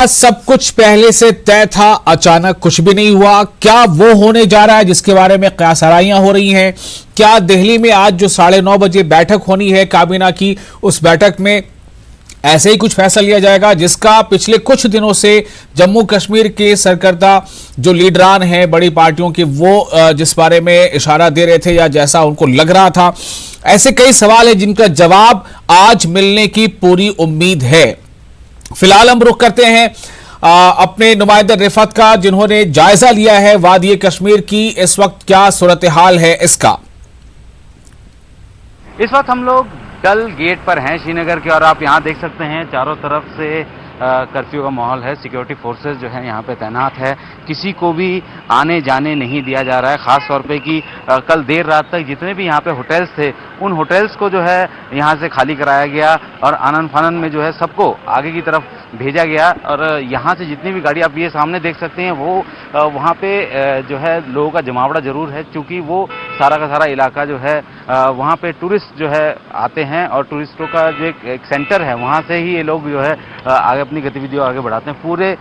सब कुछ पहले से तय था, अचानक कुछ भी नहीं हुआ। क्या वो होने जा रहा है जिसके बारे में कयासराइयां हो रही हैं? क्या दिल्ली में आज जो 9:30 बजे बैठक होनी है काबीना की, उस बैठक में ऐसे ही कुछ फैसला लिया जाएगा जिसका पिछले कुछ दिनों से जम्मू कश्मीर के सरकर्ता जो लीडरान हैं बड़ी पार्टियों के, वो जिस बारे में इशारा दे रहे थे या जैसा उनको लग रहा था, ऐसे कई सवाल हैं जिनका जवाब आज मिलने की पूरी उम्मीद है। फिलहाल हम रुख करते हैं अपने नुमाइंदा रिफत का, जिन्होंने जायजा लिया है वादी कश्मीर की। इस वक्त क्या सूरत हाल है इसका? इस वक्त हम लोग डल गेट पर हैं श्रीनगर के, और आप यहाँ देख सकते हैं चारों तरफ से कर्फ्यू का माहौल है। सिक्योरिटी फोर्सेस जो है यहाँ पे तैनात है, किसी को भी आने जाने नहीं दिया जा रहा है। खास तौर पे कि कल देर रात तक जितने भी यहाँ पे होटल्स थे, उन होटल्स को जो है यहाँ से खाली कराया गया और आनन फानन में जो है सबको आगे की तरफ भेजा गया। और यहाँ से जितनी भी गाड़ी आप ये सामने देख सकते हैं, वो वहाँ पे जो है लोगों का जमावड़ा जरूर है, क्योंकि वो सारा का सारा इलाका जो है वहाँ पे टूरिस्ट जो है आते हैं, और टूरिस्टों का जो एक सेंटर है, वहाँ से ही ये लोग जो है आगे अपनी गतिविधियों आगे बढ़ाते हैं। पूरे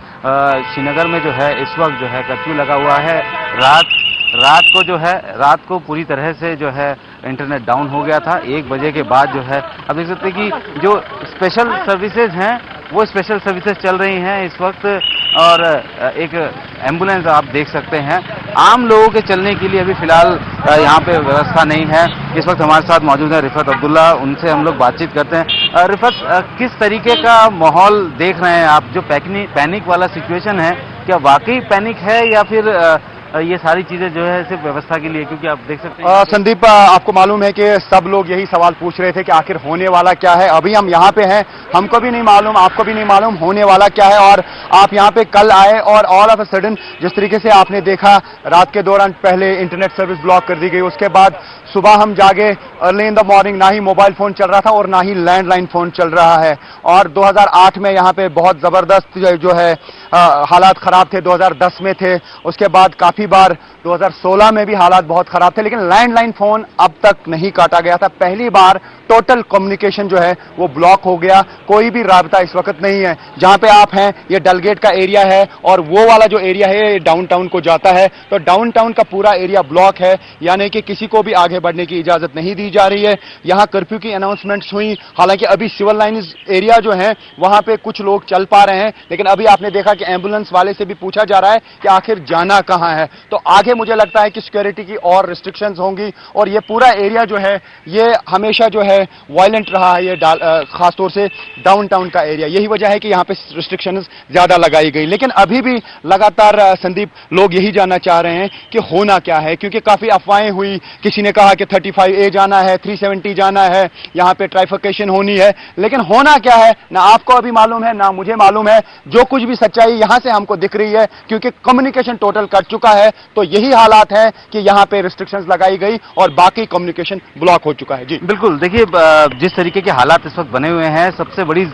श्रीनगर में जो है इस वक्त जो है कर्फ्यू लगा हुआ है। रात को पूरी तरह से जो है इंटरनेट डाउन हो गया था। 1 बजे के बाद जो है आप देख सकते हैं कि जो स्पेशल सर्विसेज हैं वो स्पेशल सर्विसेज चल रही हैं इस वक्त, और एक एम्बुलेंस आप देख सकते हैं। आम लोगों के चलने के लिए अभी फिलहाल यहाँ पे व्यवस्था नहीं है। इस वक्त हमारे साथ मौजूद है रिफत अब्दुल्ला, उनसे हम लोग बातचीत करते हैं। रिफत, किस तरीके का माहौल देख रहे हैं आप? जो पैनिक वाला सिचुएशन है, क्या वाकई पैनिक है या फिर ये सारी चीजें जो है सिर्फ व्यवस्था के लिए? क्योंकि आप देख सकते हैं संदीप, आपको मालूम है कि सब लोग यही सवाल पूछ रहे थे कि आखिर होने वाला क्या है। अभी हम यहाँ पे हैं, हमको भी नहीं मालूम, आपको भी नहीं मालूम होने वाला क्या है। और आप यहाँ पे कल आए और ऑल ऑफ अ सडन जिस तरीके से आपने देखा, रात के दौरान पहले इंटरनेट सर्विस ब्लॉक कर दी गई, उसके बाद सुबह हम जागे अर्ली इन द मॉर्निंग, ना ही मोबाइल फोन चल रहा था और ना ही लैंडलाइन फोन चल रहा है। और 2008 में यहाँ पे बहुत जबरदस्त जो है हालात खराब थे, 2010 में थे, उसके बाद काफी बार 2016 में भी हालात बहुत खराब थे, लेकिन लैंडलाइन फोन अब तक नहीं काटा गया था। पहली बार टोटल कम्युनिकेशन जो है वो ब्लॉक हो गया, कोई भी राबता इस वक्त नहीं है। जहां पे आप हैं ये डलगेट का एरिया है, और वो वाला जो एरिया है ये डाउनटाउन को जाता है, तो डाउनटाउन का पूरा एरिया ब्लॉक है, यानी कि किसी को भी आगे बढ़ने की इजाजत नहीं दी जा रही है। यहां कर्फ्यू की अनाउंसमेंट्स हुई, हालांकि अभी सिविल लाइन्स एरिया जो है वहां पे कुछ लोग चल पा रहे हैं, लेकिन अभी आपने देखा कि एम्बुलेंस वाले से भी पूछा जा रहा है कि आखिर जाना कहां है। तो आगे मुझे लगता है कि सिक्योरिटी की और रिस्ट्रिक्शंस होंगी, और ये पूरा एरिया जो है ये हमेशा जो है वायलेंट रहा है, ये खासतौर से डाउनटाउन का एरिया। यही वजह है कि यहाँ पे रिस्ट्रिक्शंस ज्यादा लगाई गई। लेकिन अभी भी लगातार संदीप लोग यही जानना चाह रहे हैं कि होना क्या है, क्योंकि काफी अफवाहें हुई। किसी ने कहा कि 35A जाना है, 370 जाना है, यहाँ पे ट्राइफिकेशन होनी है, लेकिन होना क्या है ना आपको अभी मालूम है ना मुझे मालूम है। जो कुछ भी सच्चाई यहां से हमको दिख रही है, क्योंकि कम्युनिकेशन टोटल कट चुका है, तो यही हालात है कि यहां पे रिस्ट्रिक्शंस लगाई गई और बाकी कम्युनिकेशन ब्लॉक हो चुका है। जी बिल्कुल, देखिए जिस तरीके के हालात इस वक्त बने हुए हैं, सबसे बड़ी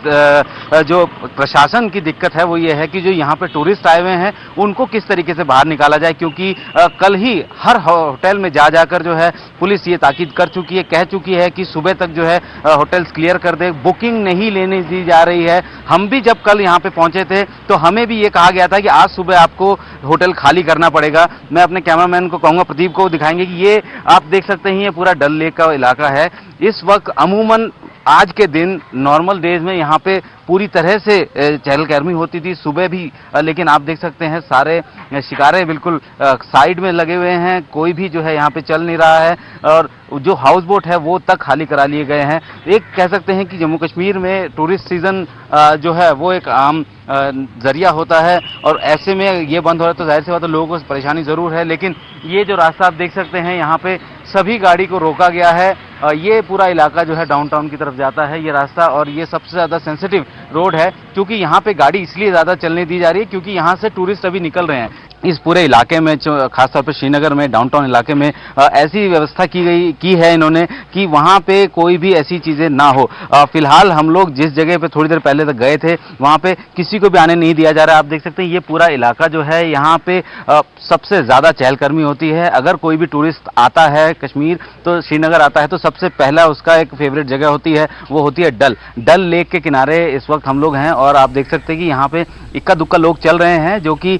जो प्रशासन की दिक्कत है वो ये है कि जो यहाँ पे टूरिस्ट आए हुए हैं उनको किस तरीके से बाहर निकाला जाए, क्योंकि कल ही हर होटल में जा जाकर जो है पुलिस ये ताकीद कर चुकी है, कह चुकी है कि सुबह तक जो है होटल्स क्लियर कर दे, बुकिंग नहीं लेने दी जा रही है। हम भी जब कल यहाँ पे पहुंचे थे तो हमें भी ये कहा गया था कि आज सुबह आपको होटल खाली करना पड़ेगा। मैं अपने कैमरामैन को कहूंगा, प्रदीप को दिखाएंगे कि ये आप देख सकते हैं, ये पूरा डल लेक का इलाका है। इस वक्त अमूमन आज के दिन नॉर्मल डेज में यहाँ पे पूरी तरह से चहलकदमी होती थी सुबह भी, लेकिन आप देख सकते हैं सारे शिकारे बिल्कुल साइड में लगे हुए हैं, कोई भी जो है यहाँ पे चल नहीं रहा है, और जो हाउस बोट है वो तक खाली करा लिए गए हैं। एक कह सकते हैं कि जम्मू कश्मीर में टूरिस्ट सीजन जो है वो एक आम जरिया होता है, और ऐसे में ये बंद हो रहा है तो जाहिर सी बात है लोगों को परेशानी जरूर है। लेकिन ये जो रास्ता आप देख सकते हैं, यहाँ पे सभी गाड़ी को रोका गया है। ये पूरा इलाका जो है डाउनटाउन की तरफ जाता है ये रास्ता, और ये सबसे ज्यादा सेंसिटिव रोड है, क्योंकि यहाँ पे गाड़ी इसलिए ज्यादा चलने दी जा रही है क्योंकि यहाँ से टूरिस्ट अभी निकल रहे हैं। इस पूरे इलाके में, खासतौर पर श्रीनगर में डाउनटाउन इलाके में ऐसी व्यवस्था की है इन्होंने कि वहां पे कोई भी ऐसी चीजें ना हो। फिलहाल हम लोग जिस जगह पे थोड़ी देर पहले तक गए थे वहां पे किसी को भी आने नहीं दिया जा रहा है। आप देख सकते हैं ये पूरा इलाका जो है यहाँ पे सबसे ज्यादा चहलकदमी होती है। अगर कोई भी टूरिस्ट आता है कश्मीर तो श्रीनगर आता है तो सबसे पहला उसका एक फेवरेट जगह होती है, वो होती है डल लेक के किनारे इस वक्त हम लोग हैं। और आप देख सकते हैं कि यहाँ पे इक्का दुक्का लोग चल रहे हैं, जो कि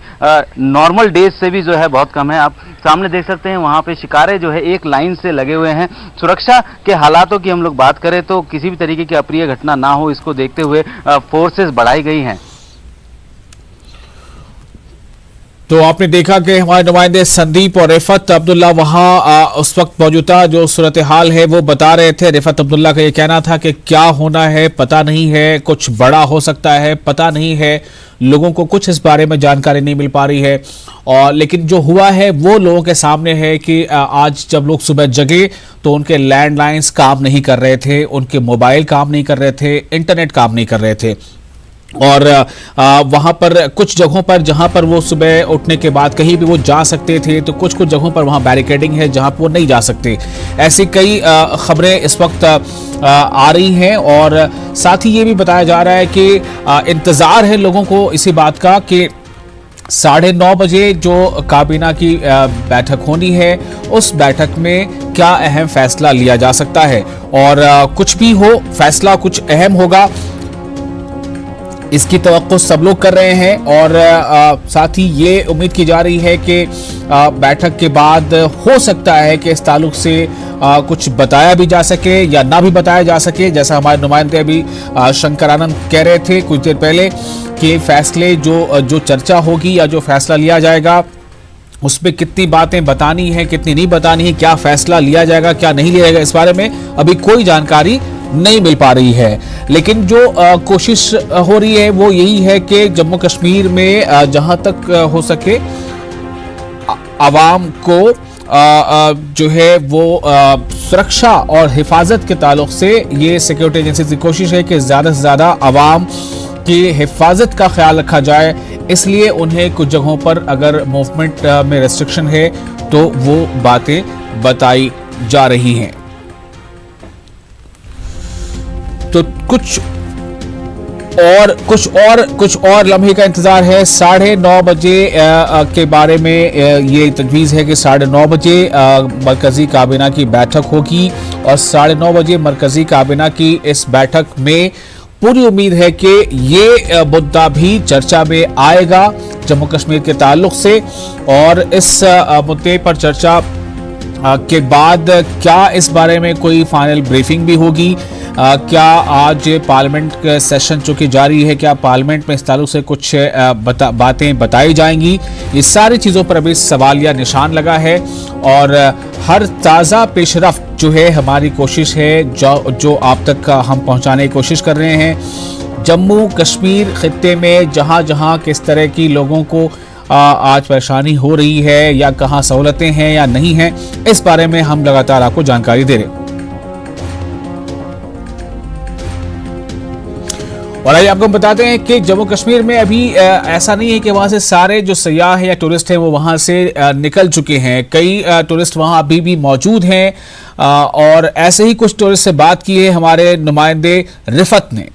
नॉर्मल डेज से भी जो है बहुत कम है। आप सामने देख सकते हैं वहाँ पे शिकारे जो है एक लाइन से लगे हुए हैं। सुरक्षा के हालातों की हम लोग बात करें तो किसी भी तरीके की अप्रिय घटना ना हो, इसको देखते हुए फोर्सेस बढ़ाई गई हैं। तो आपने देखा कि हमारे नुमाइंदे संदीप और रिफत अब्दुल्ला वहां उस वक्त मौजूदा जो सूरत हाल है वो बता रहे थे। रिफत अब्दुल्ला का ये कहना था कि क्या होना है पता नहीं है, कुछ बड़ा हो सकता है पता नहीं है, लोगों को कुछ इस बारे में जानकारी नहीं मिल पा रही है। और लेकिन जो हुआ है वो लोगों के सामने है कि आज जब लोग सुबह जगे तो उनके लैंडलाइंस काम नहीं कर रहे थे, उनके मोबाइल काम नहीं कर रहे थे, इंटरनेट काम नहीं कर रहे थे। और वहां पर कुछ जगहों पर जहां पर वो सुबह उठने के बाद कहीं भी वो जा सकते थे तो कुछ कुछ जगहों पर वहां बैरिकेडिंग है जहां पर वो नहीं जा सकते। ऐसी कई खबरें इस वक्त आ रही हैं और साथ ही ये भी बताया जा रहा है कि इंतजार है लोगों को इसी बात का कि 9:30 बजे जो काबीना की बैठक होनी है उस बैठक में क्या अहम फैसला लिया जा सकता है। और कुछ भी हो फैसला कुछ अहम होगा, इसकी तवक्को सब लोग कर रहे हैं। और साथ ही ये उम्मीद की जा रही है कि बैठक के बाद हो सकता है कि इस ताल्लुक से कुछ बताया भी जा सके या ना भी बताया जा सके। जैसा हमारे नुमाइंदे अभी शंकर आनंद कह रहे थे कुछ देर पहले कि फैसले जो चर्चा होगी या जो फैसला लिया जाएगा उसमें कितनी बातें बतानी है कितनी नहीं बतानी है, क्या फैसला लिया जाएगा क्या नहीं लिया जाएगा, इस बारे में अभी कोई जानकारी नहीं मिल पा रही है। लेकिन जो कोशिश हो रही है वो यही है कि जम्मू कश्मीर में जहां तक हो सके आवाम को जो है वो सुरक्षा और हिफाजत के ताल्लुक से ये सिक्योरिटी एजेंसी की कोशिश है कि ज्यादा से ज्यादा आवाम की हिफाजत का ख्याल रखा जाए। इसलिए उन्हें कुछ जगहों पर अगर मूवमेंट में रेस्ट्रिक्शन है तो वो बातें बताई जा रही हैं। तो कुछ और लम्हे का इंतजार है। 9:30 बजे के बारे में ये तजवीज़ है कि 9:30 बजे मरकजी काबीना की बैठक होगी और 9:30 बजे मरकजी काबीना की इस बैठक में पूरी उम्मीद है कि ये मुद्दा भी चर्चा में आएगा जम्मू कश्मीर के ताल्लुक से। और इस मुद्दे पर चर्चा के बाद क्या इस बारे में कोई फाइनल ब्रीफिंग भी होगी, क्या आज पार्लियामेंट का सेशन जो कि जारी है क्या पार्लियामेंट में इस ताल्लुक से कुछ बातें बताई जाएंगी, ये सारी चीज़ों पर अभी सवालिया निशान लगा है। और हर ताज़ा पेशरफ्त जो है हमारी कोशिश है जो आप तक हम पहुंचाने की कोशिश कर रहे हैं। जम्मू कश्मीर खित्ते में जहां जहां किस तरह की लोगों को आज परेशानी हो रही है या कहां सहूलतें हैं या नहीं हैं, इस बारे में हम लगातार आपको जानकारी दे रहे हैं। और आइए आपको बताते हैं कि जम्मू कश्मीर में अभी ऐसा नहीं है कि वहां से सारे जो सयाह हैं या टूरिस्ट हैं वो वहां से निकल चुके हैं। कई टूरिस्ट वहां अभी भी मौजूद हैं और ऐसे ही कुछ टूरिस्ट से बात की है हमारे नुमाइंदे रिफत ने।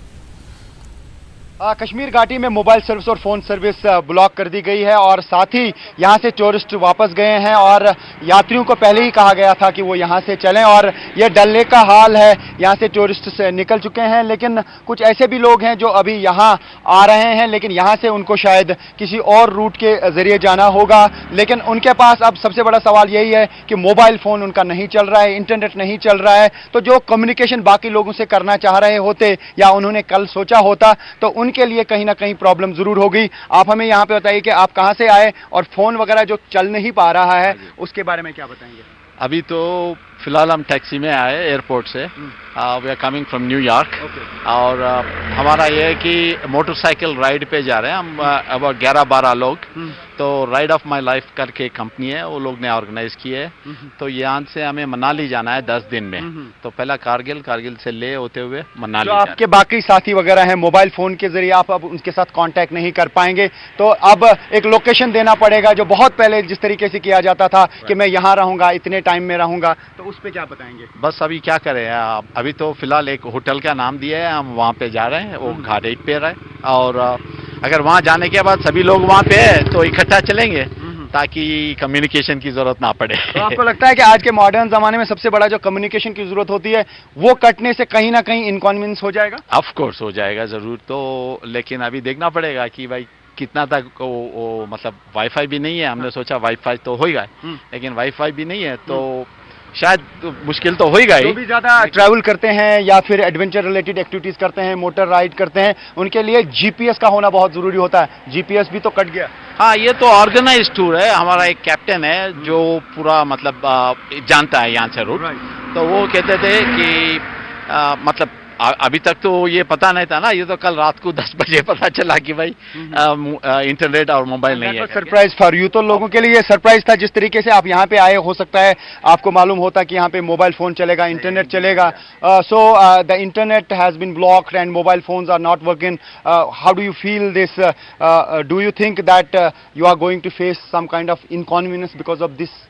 कश्मीर घाटी में मोबाइल सर्विस और फ़ोन सर्विस ब्लॉक कर दी गई है और साथ ही यहाँ से टूरिस्ट वापस गए हैं और यात्रियों को पहले ही कहा गया था कि वो यहाँ से चलें। और ये डल लेक का हाल है, यहाँ से टूरिस्ट से निकल चुके हैं, लेकिन कुछ ऐसे भी लोग हैं जो अभी यहाँ आ रहे हैं, लेकिन यहाँ से उनको शायद किसी और रूट के ज़रिए जाना होगा। लेकिन उनके पास अब सबसे बड़ा सवाल यही है कि मोबाइल फ़ोन उनका नहीं चल रहा है, इंटरनेट नहीं चल रहा है। तो जो कम्युनिकेशन बाकी लोगों से करना चाह रहे होते या उन्होंने कल सोचा होता तो उनके लिए कहीं ना कहीं प्रॉब्लम जरूर होगी। आप हमें यहाँ पे बताइए कि आप कहाँ से आए और फोन वगैरह जो चल नहीं पा रहा है उसके बारे में क्या बताएंगे? अभी तो फिलहाल हम टैक्सी में आए एयरपोर्ट से, we are coming from New York. और हमारा ये है कि मोटरसाइकिल राइड पे जा रहे हैं हम, अबाउट 11-12 लोग। तो राइड ऑफ माई लाइफ करके कंपनी है, वो लोग ने ऑर्गेनाइज की है। तो यहाँ से हमें मनाली जाना है 10 दिन में। तो पहला कारगिल से ले होते हुए मनाली। जो आपके बाकी साथी वगैरह हैं मोबाइल फोन के जरिए आप अब उनके साथ कांटेक्ट नहीं कर पाएंगे, तो अब एक लोकेशन देना पड़ेगा जो बहुत पहले जिस तरीके से किया जाता था कि मैं यहाँ रहूंगा इतने टाइम में रहूंगा। तो उस पर क्या बताएंगे? बस अभी क्या करें, अभी तो फिलहाल एक होटल का नाम दिया है, हम वहाँ पे जा रहे हैं, वो घाट 8 पे रहे। और अगर वहाँ जाने के बाद सभी लोग वहाँ पे है तो इकट्ठा चलेंगे, ताकि कम्युनिकेशन की जरूरत ना पड़े। तो आपको लगता है कि आज के मॉडर्न जमाने में सबसे बड़ा जो कम्युनिकेशन की जरूरत होती है वो कटने से कहीं ना कहीं इनकन्वीनियंस हो जाएगा? ऑफ कोर्स हो जाएगा जरूर, तो लेकिन अभी देखना पड़ेगा कि भाई कितना तक वो मतलब वाईफाई भी नहीं है, हमने सोचा वाईफाई तो होगा, लेकिन वाईफाई भी नहीं है तो शायद मुश्किल तो होगा ही। जो भी ज्यादा ट्रैवल करते हैं या फिर एडवेंचर रिलेटेड एक्टिविटीज करते हैं, मोटर राइड करते हैं, उनके लिए जीपीएस का होना बहुत जरूरी होता है। जीपीएस भी तो कट गया। हाँ, ये तो ऑर्गेनाइज टूर है, हमारा एक कैप्टन है जो पूरा मतलब जानता है यहाँ से रूट, तो वो कहते थे कि मतलब अभी तक तो ये पता नहीं था ना, ये तो कल रात को 10 बजे पता चला कि भाई इंटरनेट और मोबाइल नहीं है। सरप्राइज फॉर यू, तो लोगों के लिए सरप्राइज था। जिस तरीके से आप यहाँ पे आए, हो सकता है आपको मालूम होता कि यहाँ पे मोबाइल फोन चलेगा, इंटरनेट चलेगा। So the internet has been blocked and mobile phones are not working. How do you feel this? Do you think that you are going to face some kind of inconvenience because of this?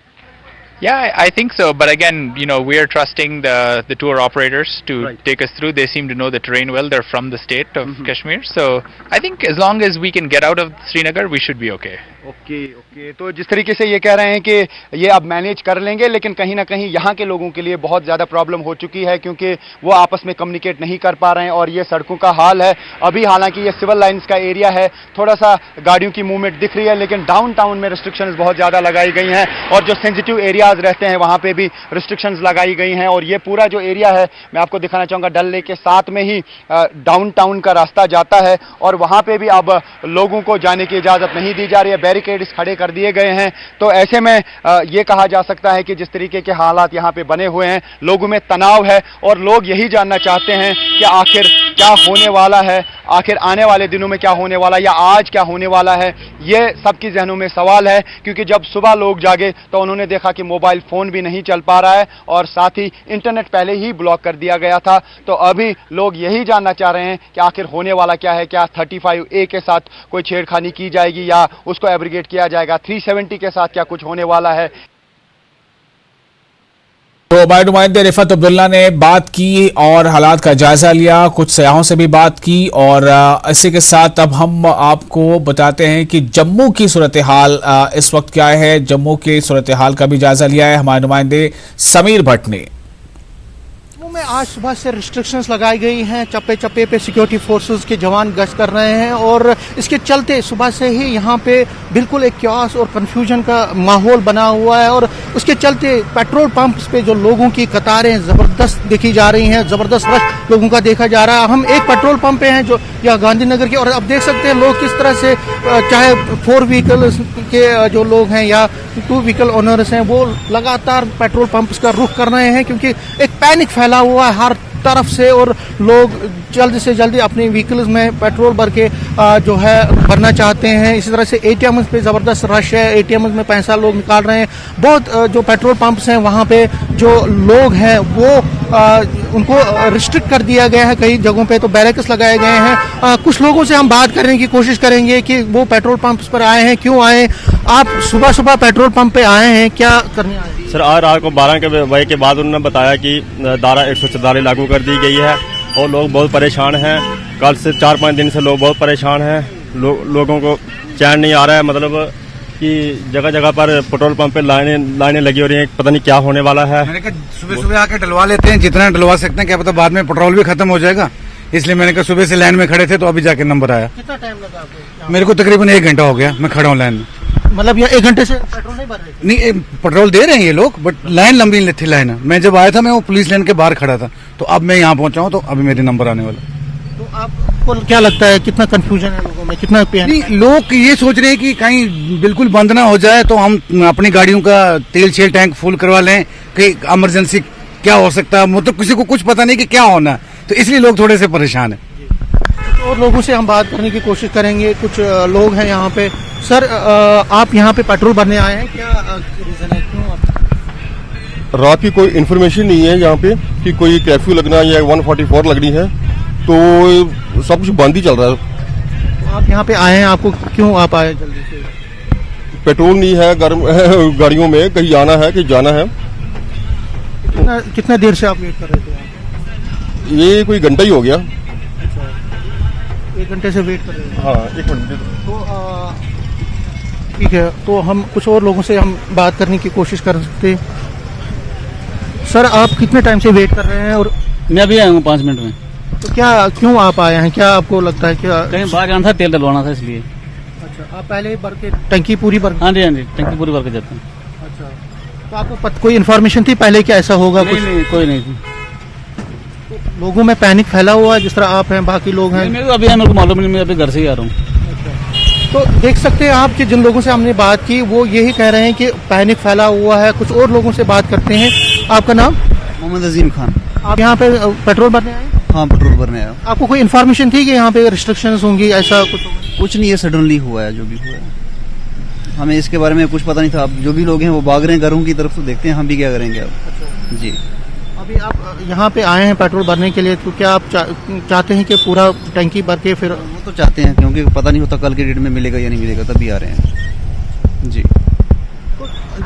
Yeah, I think so. But again, you know, we are trusting the tour operators to take us through. They seem to know the terrain well. They're from the state of Kashmir. So I think as long as we can get out of Srinagar, we should be okay. Okay. तो जिस तरीके से ये कह रहे हैं कि ये अब मैनेज कर लेंगे, लेकिन कहीं ना कहीं यहाँ के लोगों के लिए बहुत ज़्यादा प्रॉब्लम हो चुकी है क्योंकि वो आपस में कम्युनिकेट नहीं कर पा रहे हैं। और ये सड़कों का हाल है अभी, हालांकि ये सिविल लाइंस का एरिया है, थोड़ा सा गाड़ियों की मूवमेंट दिख रही है, लेकिन डाउनटाउन में रिस्ट्रिक्शंस बहुत ज़्यादा लगाई गई हैं और जो सेंसिटिव एरियाज रहते हैं वहाँ पे भी रिस्ट्रिक्शंस लगाई गई हैं। और ये पूरा जो एरिया है, मैं आपको दिखाना चाहूँगा, डल लेक के साथ में ही डाउनटाउन का रास्ता जाता है और वहाँ पे भी अब लोगों को जाने की इजाज़त नहीं दी जा रही है, बैरिकेड्स खड़े कर दिए गए हैं। तो ऐसे में ये कहा जा सकता है कि जिस तरीके के हालात यहाँ पे बने हुए हैं, लोगों में तनाव है और लोग यही जानना चाहते हैं कि आखिर क्या होने वाला है, आखिर आने वाले दिनों में क्या होने वाला है या आज क्या होने वाला है। ये सबकी जहनों में सवाल है क्योंकि जब सुबह लोग जागे तो उन्होंने देखा कि मोबाइल फोन भी नहीं चल पा रहा है और साथ ही इंटरनेट पहले ही ब्लॉक कर दिया गया था। तो अभी लोग यही जानना चाह रहे हैं कि आखिर होने वाला क्या है, क्या 35A के साथ कोई छेड़खानी की जाएगी या उसको एब्रिगेट किया जाएगा, 370 के साथ क्या कुछ होने वाला है। तो हमारे नुमाइंदे रिफत अब्दुल्ला ने बात की और हालात का जायजा लिया, कुछ सयाहों से भी बात की और इसी के साथ अब हम आपको बताते हैं कि जम्मू की सूरत हाल इस वक्त क्या है। जम्मू की सूरत हाल का भी जायजा लिया है हमारे नुमाइंदे समीर भट्ट ने। में आज सुबह से रिस्ट्रिक्शंस लगाई गई हैं, चप्पे चप्पे पे सिक्योरिटी फोर्सेस के जवान गश्त कर रहे हैं और इसके चलते सुबह से ही यहाँ पे बिल्कुल एक क्यास और कंफ्यूजन का माहौल बना हुआ है और उसके चलते पेट्रोल पंप्स पे जो लोगों की कतारें ज़बरदस्त देखी जा रही हैं, ज़बरदस्त रश लोगों का देखा जा रहा है। हम एक पेट्रोल पंप पे हैं जो यहाँ गांधीनगर के, और अब देख सकते हैं लोग किस तरह से, चाहे 4 व्हीकल के जो लोग हैं या 2 व्हीकल ओनर्स हैं, वो लगातार पेट्रोल पंप्स का रुख कर रहे हैं क्योंकि एक पैनिक फैला हुआ है हर तरफ से और लोग जल्द से जल्दी अपने व्हीकल्स में पेट्रोल भर के जो है भरना चाहते हैं। इसी तरह से एटीएम्स पे ज़बरदस्त रश है, एटीएम्स में पैसा लोग निकाल रहे हैं। बहुत जो पेट्रोल पंप्स हैं वहाँ पे जो लोग हैं वो उनको रिस्ट्रिक्ट कर दिया गया है, कई जगहों पे तो बैरिकेड्स लगाए गए हैं। कुछ लोगों से हम बात करने की कोशिश करेंगे कि वो पेट्रोल पंप्स पर आए हैं, क्यों आए। आप सुबह सुबह पेट्रोल पंप पे आए हैं, क्या करने आए? सर आज रात को 12 बजे के बाद उन्होंने बताया कि धारा 144 लागू कर दी गई है और लोग बहुत परेशान हैं। कल से 4-5 दिन से लोग बहुत परेशान हैं। लोगों को चैन नहीं आ रहा है, मतलब कि जगह जगह पर पेट्रोल पंप पे लाइनें लगी हो रही हैं, पता नहीं क्या होने वाला है। मैंने कहा सुबह सुबह आके डलवा लेते हैं, जितना डलवा सकते हैं, क्या पता बाद में पेट्रोल भी खत्म हो जाएगा, इसलिए मैंने कहा सुबह से लाइन में खड़े थे तो अभी जाके नंबर आया। कितना टाइम लगा आपको? मेरे को तकरीबन 1 घंटा हो गया, मैं खड़ा हूँ लाइन में। मतलब ये 1 घंटे से पेट्रोल नहीं भर रहे थे? नहीं, पेट्रोल दे रहे हैं ये लोग, बट लाइन लंबी थी लाइन। मैं जब आया था मैं वो पुलिस लाइन के बाहर खड़ा था, तो अब मैं यहाँ पहुंचा हूँ तो अभी मेरे नंबर आने वाला। तो आपको क्या लगता है कितना कंफ्यूजन है लोगों में, कितना नहीं, लोग ये सोच रहे हैं कि कहीं बिल्कुल बंद ना हो जाए तो हम अपनी गाड़ियों का तेल शेल टैंक फुल करवा लें कि इमरजेंसी क्या हो सकता है, मतलब किसी को कुछ पता नहीं कि क्या होना है, तो इसलिए लोग थोड़े से परेशान है। और लोगों से हम बात करने की कोशिश करेंगे। कुछ लोग हैं यहाँ पे। सर आप यहाँ पे पेट्रोल भरने आए हैं, क्या रीजन है, क्यों आप? रात की कोई इन्फॉर्मेशन नहीं है यहाँ पे कि कोई कर्फ्यू लगना या 144 लगनी है, तो सब कुछ बंद ही चल रहा है। तो आप यहाँ पे आए हैं, आपको क्यों आप आए जल्दी से? पेट्रोल नहीं है गाड़ियों में, कहीं जाना है कहीं जाना है। कितना देर से आप वेट कर रहे थे? ये कोई घंटा ही हो गया। 1 घंटे से वेट कर रहे हैं? हाँ, 1 मिनट। तो ठीक है, तो हम कुछ और लोगों से हम बात करने की कोशिश कर सकते हैं। सर, आप कितने टाइम से वेट कर रहे हैं? और मैं अभी आया हूँ 5 मिनट में। तो क्यों आप आए हैं? क्या आपको लगता है क्या कहीं बाहर जाना था, तेल डलवाना था इसलिए। अच्छा, आप पहले भर के टंकी पूरी भर? हाँ जी, टंकी पूरी भर के जाते हैं। अच्छा, तो आपको कोई इन्फॉर्मेशन थी पहले क्या ऐसा होगा? नहीं, कोई नहीं थी। लोगों में पैनिक फैला हुआ है जिस तरह आप हैं, बाकी लोग हैं? मेरे को मालूम नहीं, मैं अभी घर से ही आ रहा हूँ। तो देख सकते हैं आप कि जिन लोगों से हमने बात की वो यही कह रहे हैं कि पैनिक फैला हुआ है। कुछ और लोगों से बात करते हैं। आपका नाम? मोहम्मद अजीम खान। आप यहाँ पे पेट्रोल भरने आए? हाँ, पेट्रोल भरने आया। आपको कोई इन्फॉर्मेशन थी कि यहाँ पे रिस्ट्रिक्शंस होंगी, ऐसा कुछ? कुछ नहीं, ये सडनली हुआ है जो भी हुआ है। हमें इसके बारे में कुछ पता नहीं था। अब जो भी लोग हैं वो भाग रहे हैं घरों की तरफ, तो देखते हैं हम भी क्या करेंगे अब। जी, अभी आप यहाँ पे आए हैं पेट्रोल भरने के लिए, तो क्या आप चाहते हैं कि पूरा टंकी भर के फिर? वो तो चाहते हैं, क्योंकि पता नहीं होता कल के डेट में मिलेगा या नहीं मिलेगा, तभी आ रहे हैं। जी,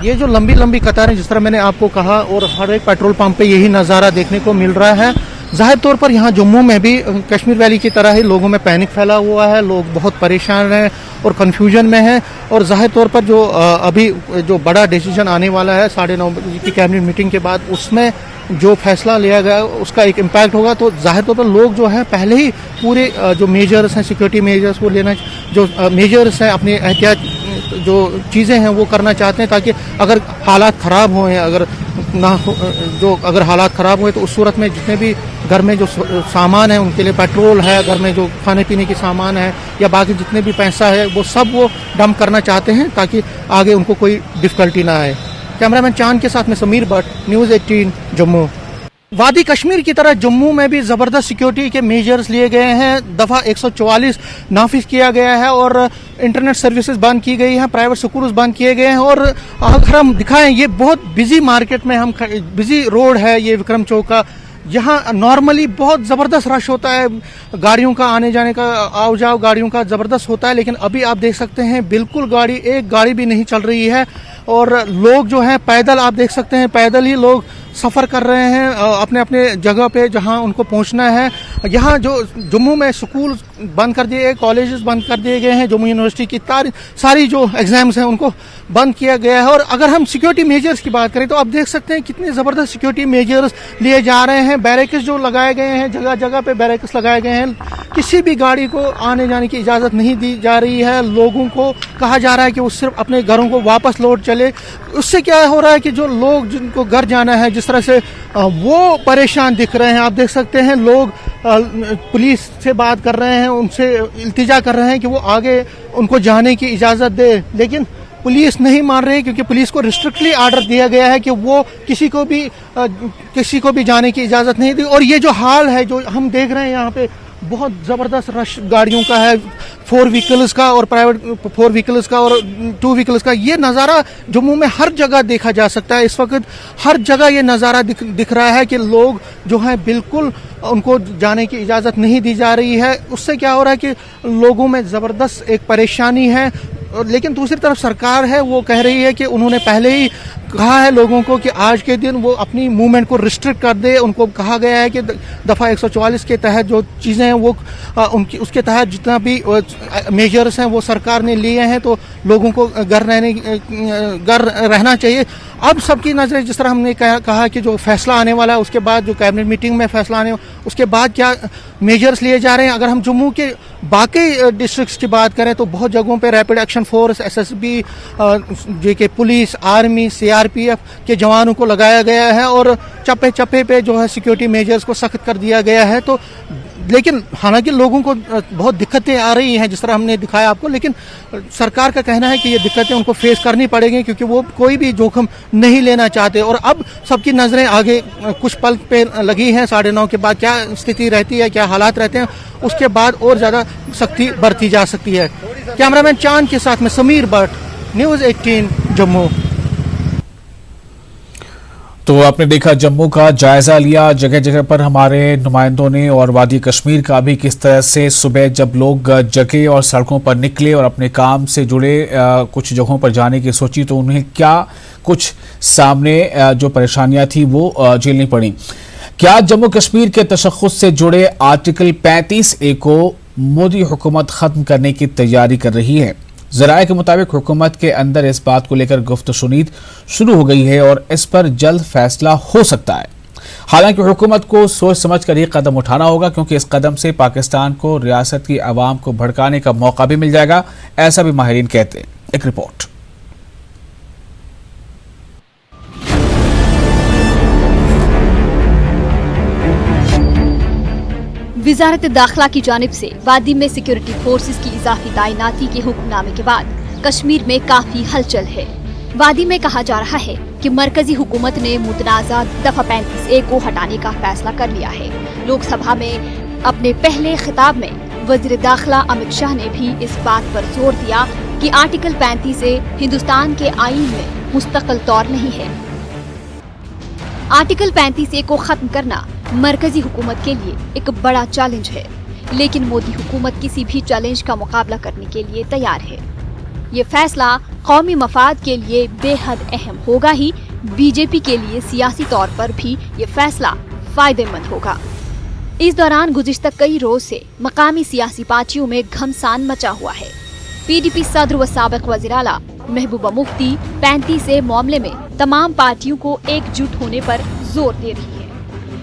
ये जो लंबी लंबी कतारें जिस तरह मैंने आपको कहा, और हर एक पेट्रोल पंप पे यही नज़ारा देखने को मिल रहा है। जाहिर तौर पर यहाँ जम्मू में भी कश्मीर वैली की तरह ही लोगों में पैनिक फैला हुआ है। लोग बहुत परेशान हैं और कन्फ्यूजन में हैं। और जाहिर तौर पर जो अभी जो बड़ा डिसीजन आने वाला है 9:30 बजे की कैबिनेट मीटिंग के बाद, उसमें जो फैसला लिया गया उसका एक इम्पैक्ट होगा। तो जाहिर तौर पर लोग जो है पहले ही पूरे जो मेजर्स हैं, सिक्योरिटी मेजर्स वो लेना, जो मेजर्स हैं, अपने एहतियात जो चीज़ें हैं वो करना चाहते हैं, ताकि अगर हालात ख़राब हुए हैं, अगर हालात ख़राब हुए तो उस सूरत में जितने भी घर में जो सामान है उनके लिए पेट्रोल है, घर में जो खाने पीने की सामान है या बाकी जितने भी पैसा है वो सब वो डंप करना चाहते हैं, ताकि आगे उनको कोई डिफ़िकल्टी ना आए। कैमरामैन चांद के साथ में समीर भट्ट, न्यूज़ 18 जम्मू। वादी कश्मीर की तरह जम्मू में भी ज़बरदस्त सिक्योरिटी के मेजर्स लिए गए हैं। दफ़ा 144 नाफिज किया गया है और इंटरनेट सर्विसेज बंद की गई हैं, प्राइवेट स्कूल्स बंद किए गए हैं। और अगर हम दिखाएं, ये बहुत बिजी मार्केट में हम बिजी रोड है ये विक्रम चौक का। यहाँ नॉर्मली बहुत ज़बरदस्त रश होता है, गाड़ियों का आने जाने का आओ जाओ गाड़ियों का ज़बरदस्त होता है। लेकिन अभी आप देख सकते हैं बिल्कुल एक गाड़ी भी नहीं चल रही है। और लोग जो हैं पैदल, आप देख सकते हैं पैदल ही लोग सफ़र कर रहे हैं अपने अपने जगह पे जहां उनको पहुंचना है। यहाँ जो जम्मू में स्कूल बंद कर दिए गए, कॉलेजेस बंद कर दिए गए हैं, जम्मू यूनिवर्सिटी की सारी जो एग्ज़ाम्स हैं उनको बंद किया गया है। और अगर हम सिक्योरिटी मेजर्स की बात करें तो आप देख सकते हैं कितने ज़बरदस्त सिक्योरिटी मेजर्स लिए जा रहे हैं। बैरिकेड्स जो लगाए गए हैं, जगह जगह पे बैरिकेड्स लगाए गए हैं। किसी भी गाड़ी को आने जाने की इजाज़त नहीं दी जा रही है। लोगों को कहा जा रहा है कि वो सिर्फ अपने घरों को वापस लौट चले। उससे क्या हो रहा है कि जो लोग जिनको घर जाना है, जिस तरह से वो परेशान दिख रहे हैं। आप देख सकते हैं लोग पुलिस से बात कर रहे हैं, उनसे इल्तिजा कर रहे हैं कि वो आगे उनको जाने की इजाज़त दे, लेकिन पुलिस नहीं मान रही, क्योंकि पुलिस को रिस्ट्रिक्टली आर्डर दिया गया है कि वो किसी को भी जाने की इजाज़त नहीं दी। और ये जो हाल है जो हम देख रहे हैं यहाँ पे, बहुत ज़बरदस्त रश गाड़ियों का है, 4 व्हीकल्स का और प्राइवेट 4 व्हीकल्स का और 2 व्हीकल्स का। ये नज़ारा जम्मू में हर जगह देखा जा सकता है। इस वक्त हर जगह ये नज़ारा दिख रहा है कि लोग जो हैं बिल्कुल उनको जाने की इजाज़त नहीं दी जा रही है। उससे क्या हो रहा है कि लोगों में ज़बरदस्त एक परेशानी है। लेकिन दूसरी तरफ सरकार है वो कह रही है कि उन्होंने पहले ही कहा है लोगों को कि आज के दिन वो अपनी मूवमेंट को रिस्ट्रिक्ट कर दे। उनको कहा गया है कि दफ़ा 144 के तहत जो चीज़ें हैं वो उसके तहत जितना भी मेजर्स हैं वो सरकार ने लिए हैं, तो लोगों को घर रहना चाहिए। अब सबकी नज़रें, जिस तरह हमने कहा कि जो फैसला आने वाला है उसके बाद, जो कैबिनेट मीटिंग में फैसला आने उसके बाद क्या मेजर्स लिए जा रहे हैं। अगर हम जम्मू के बाकी डिस्ट्रिक्ट्स की बात करें तो बहुत जगहों पे rapid action force, SSB, JK police, army, CRPF के जवानों को लगाया गया है और चप्पे चप्पे पे जो है सिक्योरिटी मेजर्स को सख्त कर दिया गया है। तो लेकिन हालांकि लोगों को बहुत दिक्कतें आ रही हैं जिस तरह हमने दिखाया आपको, लेकिन सरकार का कहना है कि ये दिक्कतें उनको फेस करनी पड़ेंगी, क्योंकि वो कोई भी जोखिम नहीं लेना चाहते। और अब सबकी नज़रें आगे कुछ पल पे लगी हैं, 9:30 के बाद क्या स्थिति रहती है, क्या हालात रहते हैं, उसके बाद और ज़्यादा सख्ती बरती जा सकती है। कैमरामैन चांद के साथ में समीर भट्ट, न्यूज़ 18 जम्मू। तो आपने देखा जम्मू का जायजा लिया, जगह जगह पर हमारे नुमाइंदों ने, और वादी कश्मीर का भी किस तरह से सुबह जब लोग जगे और सड़कों पर निकले और अपने काम से जुड़े कुछ जगहों पर जाने की सोची तो उन्हें क्या कुछ सामने जो परेशानियां थी वो झेलनी पड़ी। क्या जम्मू कश्मीर के तशख्खुस से जुड़े आर्टिकल 35A को मोदी हुकूमत खत्म करने की तैयारी कर रही है? जराये के मुताबिक हुकूमत के अंदर इस बात को लेकर गुफ्तशुनीद शुरू हो गई है और इस पर जल्द फैसला हो सकता है। हालांकि हुकूमत को सोच समझ कर ये कदम उठाना होगा, क्योंकि इस कदम से पाकिस्तान को रियासत की आवाम को भड़काने का मौका भी मिल जाएगा, ऐसा भी माहिरीन कहते हैं। एक रिपोर्ट। वजारत दाखिला की जानिब से वादी में सिक्योरिटी फोर्सेस की इजाफी तैनाती के हुक्मनामे के बाद कश्मीर में काफी हलचल है। वादी में कहा जा रहा है कि मरकजी हुकूमत ने मुतनाज़ा दफा 35A को हटाने का फैसला कर लिया है। लोकसभा में अपने पहले खिताब में वज़ीर दाखिला अमित शाह ने भी इस बात पर जोर दिया कि आर्टिकल 35A हिंदुस्तान के आईन में मुस्तकिल तौर नहीं है। आर्टिकल 35A को खत्म करना मरकजी हुकूमत के लिए एक बड़ा चैलेंज है, लेकिन मोदी हुकूमत किसी भी चैलेंज का मुकाबला करने के लिए तैयार है। ये फैसला कौमी मफाद के लिए बेहद अहम होगा ही, बीजेपी के लिए सियासी तौर पर भी ये फैसला फायदेमंद होगा। इस दौरान गुज़िश्ता कई रोज से मकामी सियासी पार्टियों में घमसान मचा हुआ है। PDP सदर व साबिक वज़ीर आला महबूबा मुफ्ती 35A मामले में तमाम पार्टियों को एकजुट होने पर जोर दे रही है।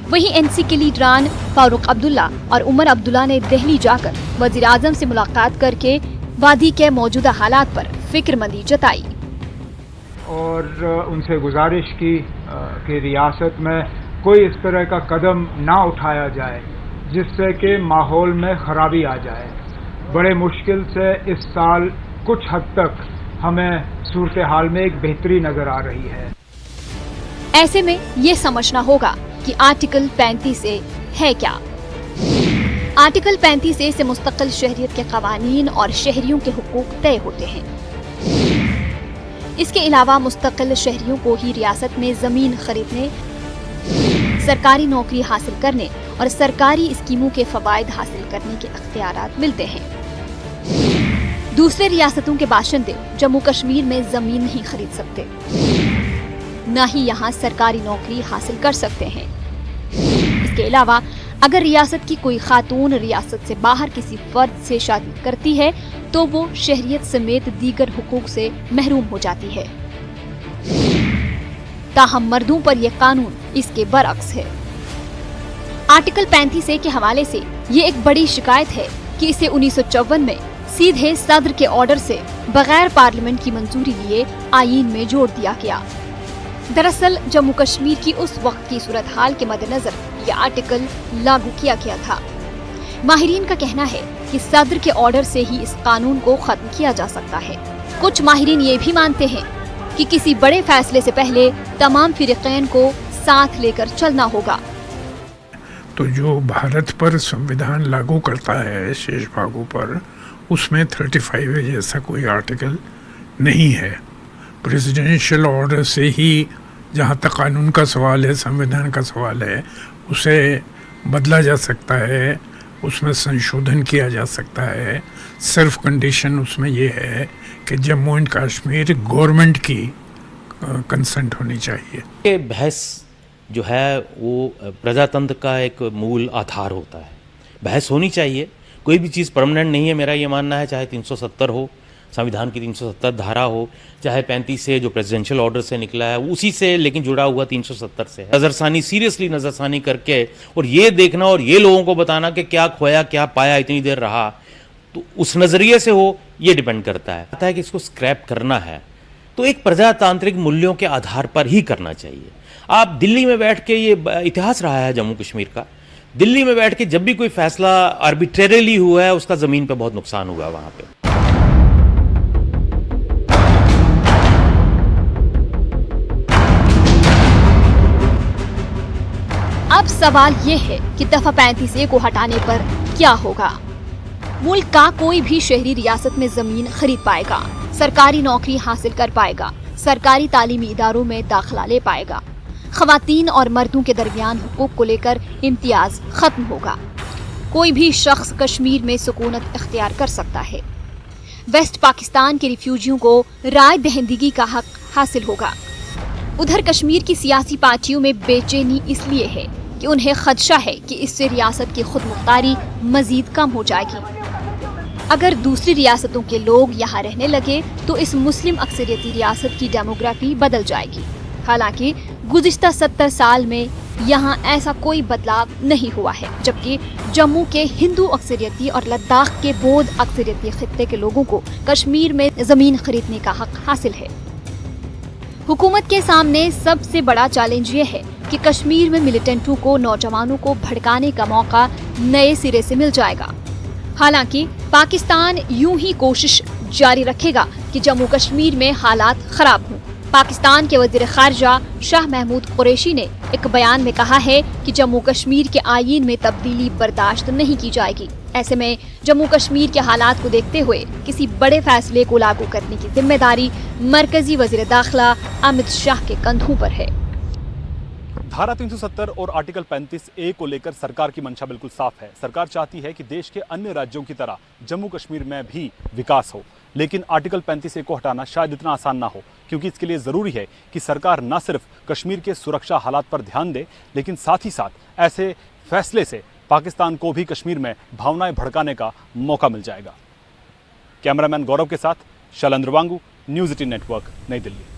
वहीं NC के लीडरान फारूक अब्दुल्ला और उमर अब्दुल्ला ने दिल्ली जाकर वज़ीर आज़म से मुलाकात करके वादी के मौजूदा हालात पर फिक्रमंदी जताई और उनसे गुजारिश की कि रियासत में कोई इस तरह का कदम ना उठाया जाए जिससे कि माहौल में खराबी आ जाए। बड़े मुश्किल से इस साल कुछ हद तक हमें सूरत हाल में एक बेहतरी नजर आ रही है। ऐसे में ये समझना होगा कि आर्टिकल 35A है क्या। आर्टिकल 35A से मुस्तकिल शहरियत के कवानीन और शहरियों के हुकूक तय होते हैं। इसके अलावा मुस्तकिल शहरियों को ही रियासत में जमीन खरीदने, सरकारी नौकरी हासिल करने और सरकारी स्कीमों के फवायद हासिल करने के अख्तियारात मिलते हैं। दूसरे रियासतों के बाशिंदे जम्मू कश्मीर में जमीन नहीं खरीद सकते, न ही यहाँ सरकारी नौकरी हासिल कर सकते हैं। इसके अलावा अगर रियासत की कोई खातून रियासत से बाहर किसी फर्द से शादी करती है तो वो शहरियत समेत दीगर हुकूक से महरूम हो जाती है। ताहम मर्दों पर यह कानून इसके बरअक्स है। आर्टिकल 35A के हवाले से ये एक बड़ी शिकायत है कि इसे 1954 में सीधे सदर के ऑर्डर से बगैर पार्लियामेंट की मंजूरी लिए आईन में जोड़ दिया गया। दरअसल जम्मू कश्मीर की उस वक्त की सूरत हाल के मद्देनजर यह आर्टिकल लागू किया गया था। माहिरीन का कहना है कि सदर के ऑर्डर से ही इस कानून को खत्म किया जा सकता है। कुछ माहिरीन ये भी मानते हैं कि किसी बड़े फैसले से पहले तमाम फिरक़ैन को साथ लेकर चलना होगा। तो जो भारत पर संविधान लागू करता है शेष भागों पर, उसमें 35A जैसा कोई आर्टिकल नहीं है। प्रेसिडेंशियल ऑर्डर से ही जहाँ तक कानून का सवाल है, संविधान का सवाल है, उसे बदला जा सकता है, उसमें संशोधन किया जा सकता है। सिर्फ कंडीशन उसमें ये है कि जम्मू एंड कश्मीर गवर्नमेंट की कंसेंट होनी चाहिए। ये बहस जो है वो प्रजातंत्र का एक मूल आधार होता है। बहस होनी चाहिए, कोई भी चीज़ परमानेंट नहीं है, मेरा ये मानना है। चाहे 370 हो, संविधान की 370 धारा हो, चाहे 35A जो प्रेसिडेंशियल ऑर्डर से निकला है उसी से लेकिन जुड़ा हुआ 370 से। नज़रसानी, सीरियसली नज़रसानी करके और ये देखना और ये लोगों को बताना कि क्या खोया क्या पाया, इतनी देर रहा, तो उस नज़रिए से हो, ये डिपेंड करता है कि इसको स्क्रैप करना है तो एक प्रजातांत्रिक मूल्यों के आधार पर ही करना चाहिए। आप दिल्ली में बैठ के, ये इतिहास रहा है जम्मू कश्मीर का, दिल्ली में बैठ के जब भी कोई फैसला आर्बिट्रेरीली हुआ है उसका ज़मीन पे बहुत नुकसान हुआ वहाँ पे। अब सवाल ये है कि दफा 35A को हटाने पर क्या होगा। मुल्क का कोई भी शहरी रियासत में जमीन खरीद पाएगा, सरकारी नौकरी हासिल कर पाएगा, सरकारी तालीमी इदारों में दाखिला ले पाएगा। खवातीन और मर्दों के दरमियान हुकूक को लेकर इम्तियाज खत्म होगा। कोई भी शख्स कश्मीर में सुकूनत इख्तियार कर सकता है। वेस्ट पाकिस्तान के रिफ्यूजियों को राय दहिंदगी का हक हासिल होगा। उधर कश्मीर की सियासी पार्टियों में बेचैनी इसलिए है कि उन्हें खदशा है कि इससे रियासत की खुद मुख्तारी मजीद कम हो जाएगी। अगर दूसरी रियासतों के लोग यहाँ रहने लगे तो इस मुस्लिम अक्सरियती रियासत की डेमोग्राफी बदल जाएगी। हालांकि गुज़िश्ता 70 साल में यहाँ ऐसा कोई बदलाव नहीं हुआ है, जबकि जम्मू के हिंदू अक्सरियती और लद्दाख के बौद्ध अक्सरियती खित्ते के लोगों को कश्मीर में जमीन खरीदने का हक हासिल है। हुकूमत के सामने सबसे बड़ा चैलेंज ये है कि कश्मीर में मिलिटेंटों को नौजवानों को भड़काने का मौका नए सिरे से मिल जाएगा। हालांकि पाकिस्तान यूं ही कोशिश जारी रखेगा कि जम्मू कश्मीर में हालात खराब हों। पाकिस्तान के वजीर खारजा शाह महमूद कुरैशी ने एक बयान में कहा है कि जम्मू कश्मीर के आईन में तब्दीली बर्दाश्त नहीं की जाएगी। ऐसे में जम्मू कश्मीर के हालात को देखते हुए किसी बड़े फैसले को लागू करने की जिम्मेदारी मरकजी वजीर दाखिला अमित शाह के कंधों पर है। धारा 370 और आर्टिकल 35A को लेकर सरकार की मंशा बिल्कुल साफ है। सरकार चाहती है कि देश के अन्य राज्यों की तरह जम्मू कश्मीर में भी विकास हो, लेकिन आर्टिकल 35A को हटाना शायद इतना आसान ना हो, क्योंकि इसके लिए ज़रूरी है कि सरकार न सिर्फ कश्मीर के सुरक्षा हालात पर ध्यान दे, लेकिन साथ ही साथ ऐसे फैसले से पाकिस्तान को भी कश्मीर में भावनाएं भड़काने का मौका मिल जाएगा। कैमरामैन गौरव के साथ शैलेंद्र वांगू, न्यूज़ 18 नेटवर्क, नई दिल्ली।